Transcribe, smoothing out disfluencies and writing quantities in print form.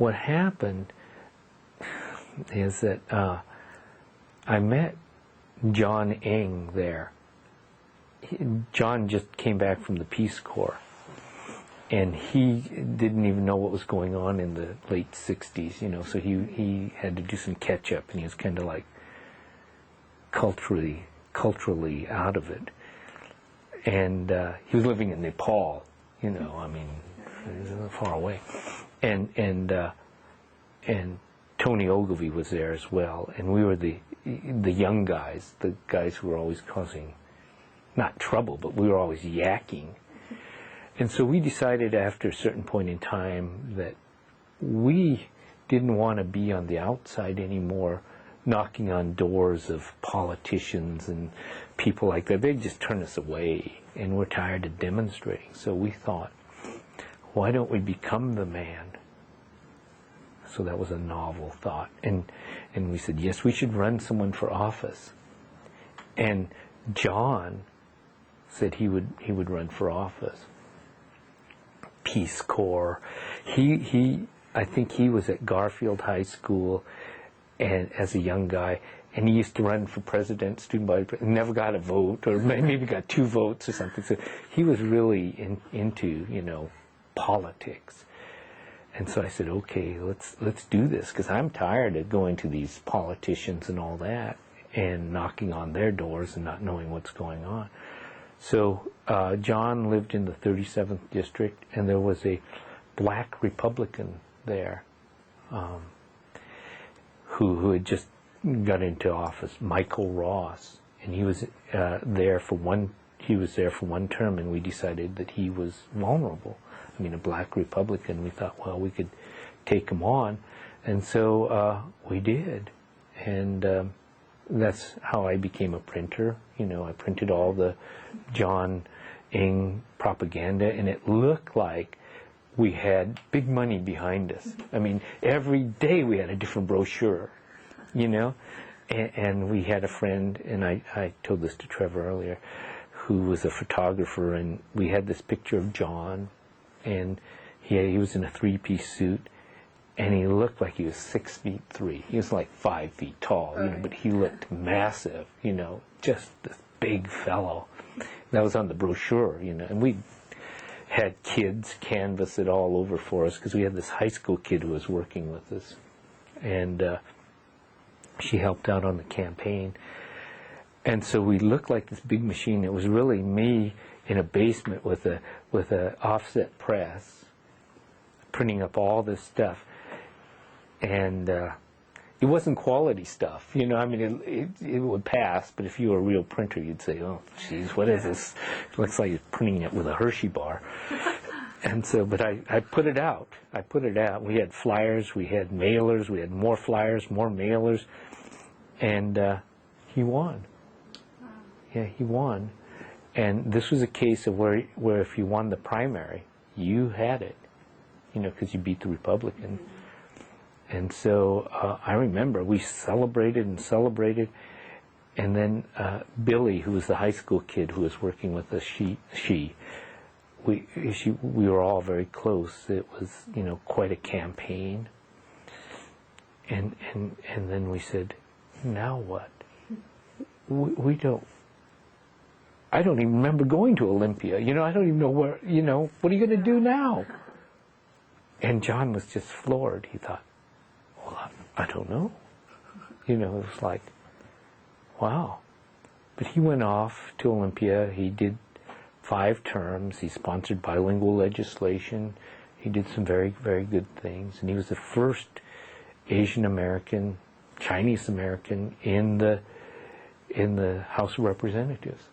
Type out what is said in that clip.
what happened is that I met John Eng there. John just came back from the Peace Corps, and he didn't even know what was going on in the late 60s, you know, so he had to do some catch-up, and he was kind of like culturally out of it. And he was living in Nepal, you know, I mean, far away. And Tony Ogilvy was there as well, and we were the young guys, the guys who were always causing, not trouble, but we were always yakking. And so we decided after a certain point in time that we didn't want to be on the outside anymore, knocking on doors of politicians and people like that. They'd just turn us away, and we're tired of demonstrating. So we thought, why don't we become the man? So that was a novel thought. And we said, yes, we should run someone for office. And John said he would run for office. Peace Corps. I think he was at Garfield High School and as a young guy, and he used to run for president, student body president, never got a vote, or maybe got 2 votes or something. So he was really into, you know, politics. And so I said, okay, let's do this, because I'm tired of going to these politicians and all that and knocking on their doors and not knowing what's going on. So John lived in the 37th district, and there was a black Republican there who had just got into office, Michael Ross, and he was there for one term, and we decided that he was vulnerable. I mean, a black Republican. We thought, well, we could take him on, and so we did, and that's how I became a printer. You know, I printed all the John Eng propaganda, and it looked like we had big money behind us. I mean, every day we had a different brochure, you know, and we had a friend, and I told this to Trevor earlier, who was a photographer, and we had this picture of John, and he was in a 3-piece suit, and he looked like he was 6'3". He was like 5 feet tall, you know, but he looked massive, you know, just this big fellow. That was on the brochure, you know, and we had kids canvass it all over for us, because we had this high school kid who was working with us, and she helped out on the campaign. And so we looked like this big machine. It was really me in a basement with a offset press, printing up all this stuff, and it wasn't quality stuff, you know. I mean, it would pass, but if you were a real printer, you'd say, "Oh, geez, what is this? It looks like you're printing it with a Hershey bar." And so, but I put it out. I put it out. We had flyers, we had mailers, we had more flyers, more mailers, and he won. Yeah, he won. And this was a case of where if you won the primary, you had it, you know, because you beat the Republican. And so I remember we celebrated and celebrated, and then Billy, who was the high school kid who was working with us, we were all very close. It was, you know, quite a campaign. And then we said, now what? We don't. I don't even remember going to Olympia. You know, I don't even know where, you know, what are you going to do now? And John was just floored. He thought, well, I don't know. You know, it was like, wow. But he went off to Olympia. He did 5 terms. He sponsored bilingual legislation. He did some very, very good things. And he was the first Asian American, Chinese American in the House of Representatives.